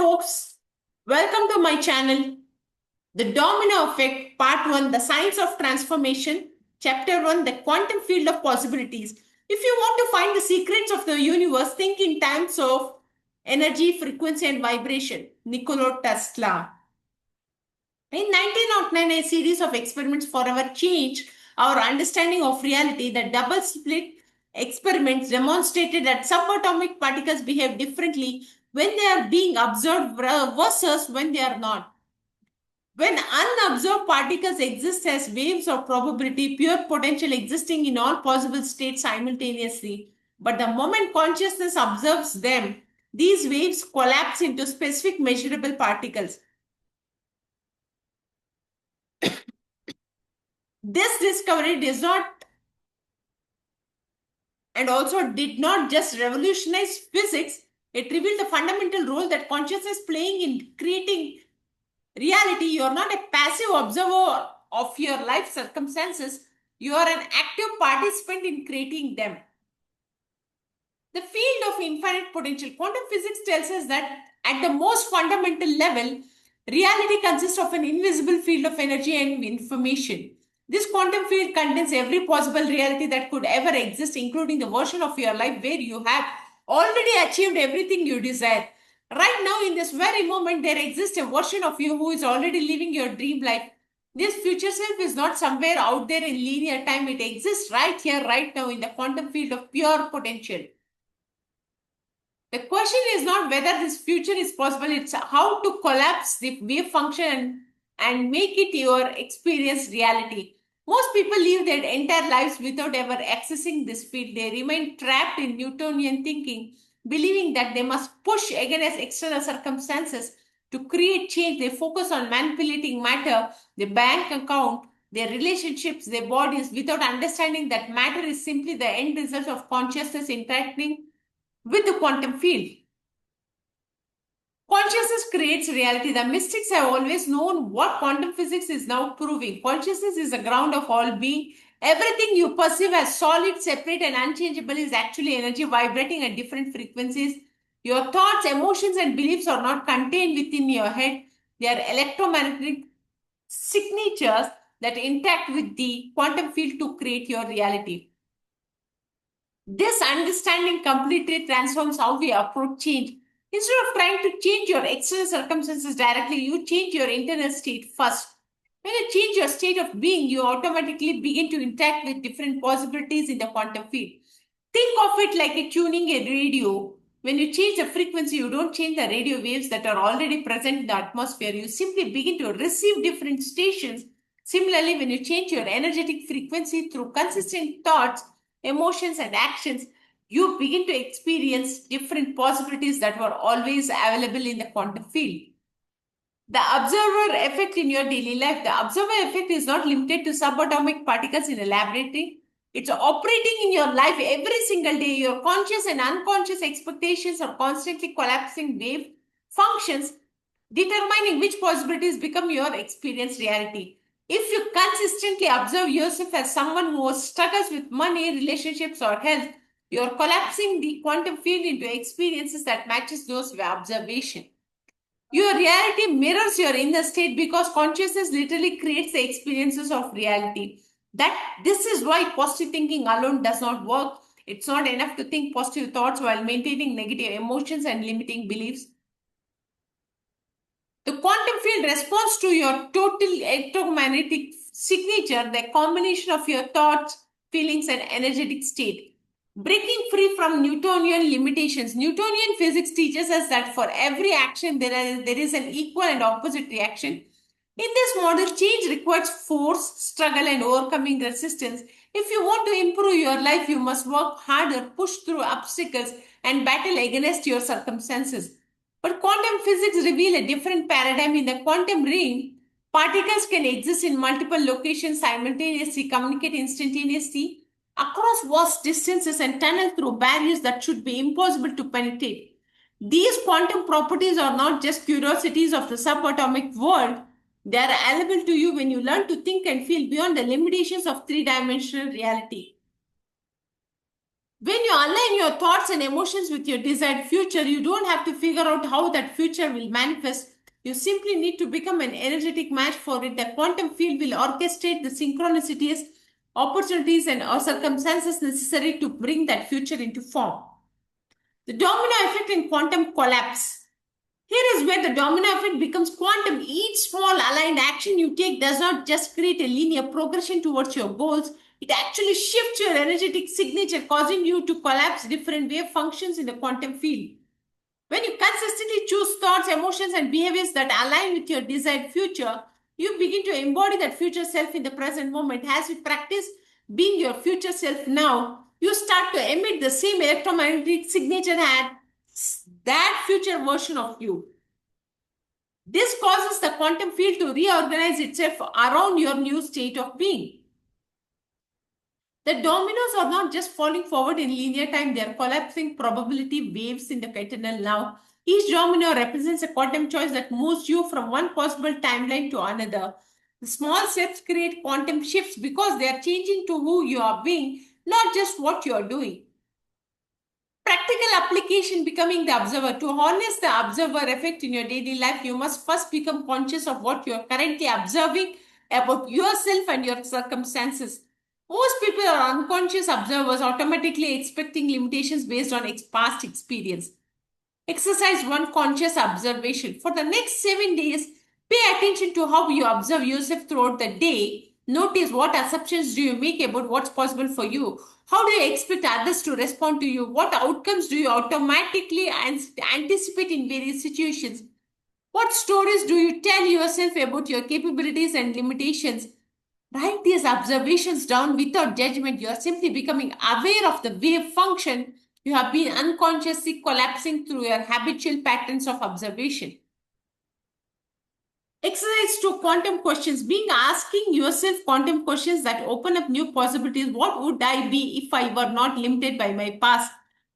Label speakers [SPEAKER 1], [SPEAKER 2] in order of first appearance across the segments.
[SPEAKER 1] folks, welcome to my channel, The Domino Effect, Part 1, The Science of Transformation, Chapter 1, The Quantum Field of Possibilities. If you want to find the secrets of the universe, think in terms of energy, frequency, and vibration. Nikola Tesla. In 1909, a series of experiments forever changed our understanding of reality. The double slit experiments demonstrated that subatomic particles behave differently when they are being observed versus when they are not. When unobserved particles exist as waves of probability, pure potential existing in all possible states simultaneously. But the moment consciousness observes them, these waves collapse into specific measurable particles. This discovery does not and also did not just revolutionize physics, it revealed the fundamental role that consciousness playing in creating reality. You are not a passive observer of your life circumstances, you are an active participant in creating them. The field of infinite potential. Quantum physics tells us that at the most fundamental level, reality consists of an invisible field of energy and information. This quantum field contains every possible reality that could ever exist, including the version of your life where you have already achieved everything you desire. Right now, in this very moment, there exists a version of you who is already living your dream life. This future self is not somewhere out there in linear time. It exists right here, right now, in the quantum field of pure potential. The question is not whether this future is possible, it's how to collapse the wave function and make it your experience reality. Most people live their entire lives without ever accessing this field. They remain trapped in Newtonian thinking, believing that they must push against external circumstances to create change. They focus on manipulating matter, their bank account, their relationships, their bodies, without understanding that matter is simply the end result of consciousness interacting with the quantum field. Consciousness creates reality. The mystics have always known what quantum physics is now proving. Consciousness is the ground of all being. Everything you perceive as solid, separate, and unchangeable is actually energy vibrating at different frequencies. Your thoughts, emotions, and beliefs are not contained within your head. They are electromagnetic signatures that interact with the quantum field to create your reality. This understanding completely transforms how we approach change. Instead of trying to change your external circumstances directly, you change your internal state first. When you change your state of being, you automatically begin to interact with different possibilities in the quantum field. Think of it like a tuning a radio. When you change the frequency, you don't change the radio waves that are already present in the atmosphere. You simply begin to receive different stations. Similarly, when you change your energetic frequency through consistent thoughts, emotions, and actions, you begin to experience different possibilities that were always available in the quantum field. The observer effect in your daily life. The observer effect is not limited to subatomic particles in a laboratory. It's operating in your life every single day. Your conscious and unconscious expectations are constantly collapsing wave functions, determining which possibilities become your experience reality. If you consistently observe yourself as someone who struggles with money, relationships, or health, you're collapsing the quantum field into experiences that matches those observation. Your reality mirrors your inner state because consciousness literally creates the experiences of reality. This is why positive thinking alone does not work. It's not enough to think positive thoughts while maintaining negative emotions and limiting beliefs. The quantum field responds to your total electromagnetic signature, the combination of your thoughts, feelings, and energetic state. Breaking free from Newtonian limitations. Newtonian physics teaches us that for every action, there is an equal and opposite reaction. In this model, change requires force, struggle, and overcoming resistance. If you want to improve your life, you must work harder, push through obstacles, and battle against your circumstances. But quantum physics reveal a different paradigm. In the quantum ring, particles can exist in multiple locations simultaneously, communicate instantaneously across vast distances, and tunnel through barriers that should be impossible to penetrate. These quantum properties are not just curiosities of the subatomic world, they are available to you when you learn to think and feel beyond the limitations of three-dimensional reality. When you align your thoughts and emotions with your desired future, you don't have to figure out how that future will manifest. You simply need to become an energetic match for it. The quantum field will orchestrate the synchronicities, opportunities, and or circumstances necessary to bring that future into form. The domino effect in quantum collapse. Here is where the domino effect becomes quantum. Each small aligned action you take does not just create a linear progression towards your goals, it actually shifts your energetic signature, causing you to collapse different wave functions in the quantum field. When you consistently choose thoughts, emotions, and behaviors that align with your desired future, you begin to embody that future self in the present moment. As you practice being your future self now, you start to emit the same electromagnetic signature as that future version of you. This causes the quantum field to reorganize itself around your new state of being. The dominoes are not just falling forward in linear time, they are collapsing probability waves in the kernel now. Each domino represents a quantum choice that moves you from one possible timeline to another. The small steps create quantum shifts because they are changing to who you are being, not just what you are doing. Practical application: becoming the observer. To harness the observer effect in your daily life, you must first become conscious of what you are currently observing about yourself and your circumstances. Most people are unconscious observers, automatically expecting limitations based on past experience. Exercise one: conscious observation. For the next 7 days, pay attention to how you observe yourself throughout the day. Notice what assumptions do you make about what's possible for you. How do you expect others to respond to you? What outcomes do you automatically anticipate in various situations? What stories do you tell yourself about your capabilities and limitations? Write these observations down without judgment. You are simply becoming aware of the wave function you have been unconsciously collapsing through your habitual patterns of observation. Exercise to quantum questions. Being asking yourself quantum questions that open up new possibilities. What would I be if I were not limited by my past?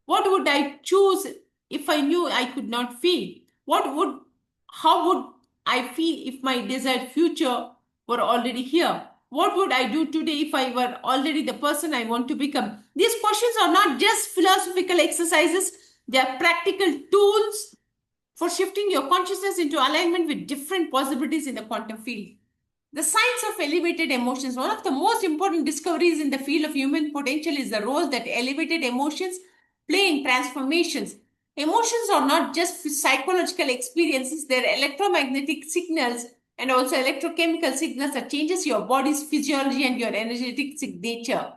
[SPEAKER 1] What would I choose if I knew I could not feel? How would I feel if my desired future were already here? What would I do today if I were already the person I want to become? These questions are not just philosophical exercises, they are practical tools for shifting your consciousness into alignment with different possibilities in the quantum field. The science of elevated emotions. One of the most important discoveries in the field of human potential is the role that elevated emotions play in transformations. Emotions are not just psychological experiences, they're electromagnetic signals and also electrochemical signals that changes your body's physiology and your energetic signature.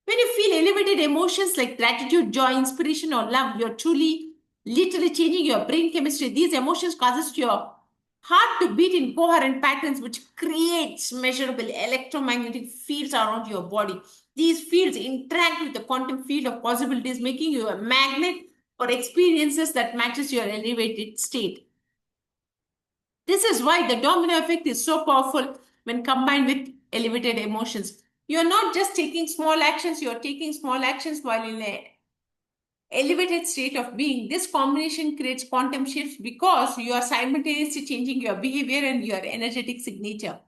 [SPEAKER 1] When you feel elevated emotions like gratitude, joy, inspiration, or love, you're truly, literally changing your brain chemistry. These emotions causes your heart to beat in coherent patterns, which creates measurable electromagnetic fields around your body. These fields interact with the quantum field of possibilities, making you a magnet for experiences that matches your elevated state. This is why the domino effect is so powerful when combined with elevated emotions. You're not just taking small actions, you're taking small actions while in a elevated state of being. This combination creates quantum shifts because you are simultaneously changing your behavior and your energetic signature.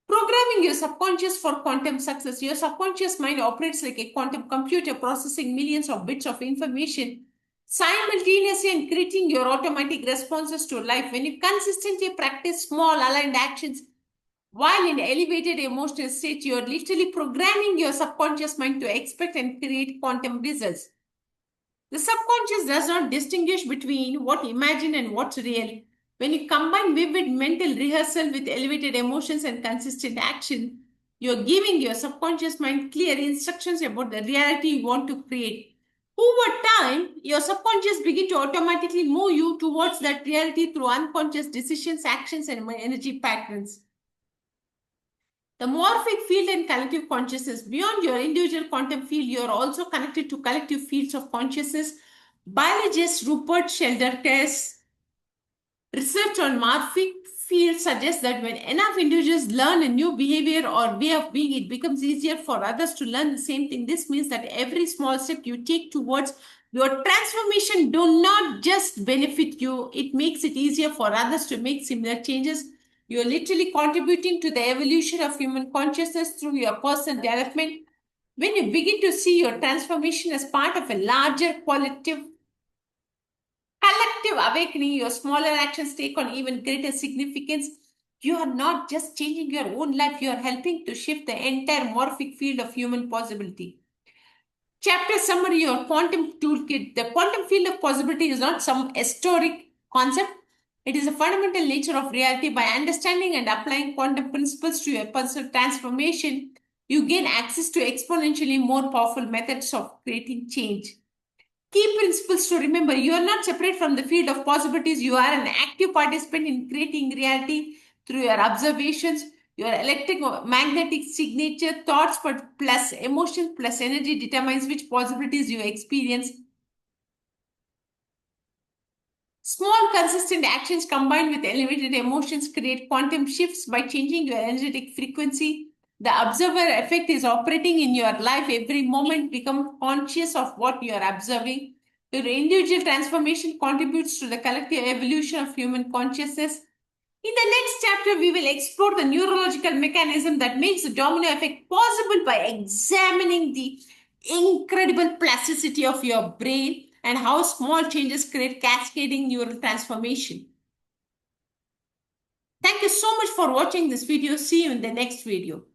[SPEAKER 1] Programming your subconscious for quantum success. Your subconscious mind operates like a quantum computer, processing millions of bits of information simultaneously and creating your automatic responses to life. When you consistently practice small aligned actions while in elevated emotional state, you are literally programming your subconscious mind to expect and create quantum results. The subconscious does not distinguish between what imagined and what's real. When you combine vivid mental rehearsal with elevated emotions and consistent action, you're giving your subconscious mind clear instructions about the reality you want to create. Over time, your subconscious begin to automatically move you towards that reality through unconscious decisions, actions, and energy patterns. The morphic field and collective consciousness. Beyond your individual quantum field, you are also connected to collective fields of consciousness. Biologist Rupert Sheldrake's research on morphic fields suggests that when enough individuals learn a new behavior or way of being, it becomes easier for others to learn the same thing. This means that every small step you take towards your transformation do not just benefit you, it makes it easier for others to make similar changes. You're literally contributing to the evolution of human consciousness through your personal development. When you begin to see your transformation as part of a larger collective awakening, your smaller actions take on even greater significance. You are not just changing your own life, you are helping to shift the entire morphic field of human possibility. Chapter summary or quantum toolkit. The quantum field of possibility is not some historic concept. It is a fundamental nature of reality. By understanding and applying quantum principles to your personal transformation, you gain access to exponentially more powerful methods of creating change. Key principles to remember: you are not separate from the field of possibilities, you are an active participant in creating reality through your observations, your electromagnetic signature, thoughts but plus emotions plus energy determines which possibilities you experience. Small, consistent actions combined with elevated emotions create quantum shifts by changing your energetic frequency. The observer effect is operating in your life every moment. Become conscious of what you are observing. Your individual transformation contributes to the collective evolution of human consciousness. In the next chapter, we will explore the neurological mechanism that makes the domino effect possible by examining the incredible plasticity of your brain and how small changes create cascading neural transformation. Thank you so much for watching this video. See you in the next video.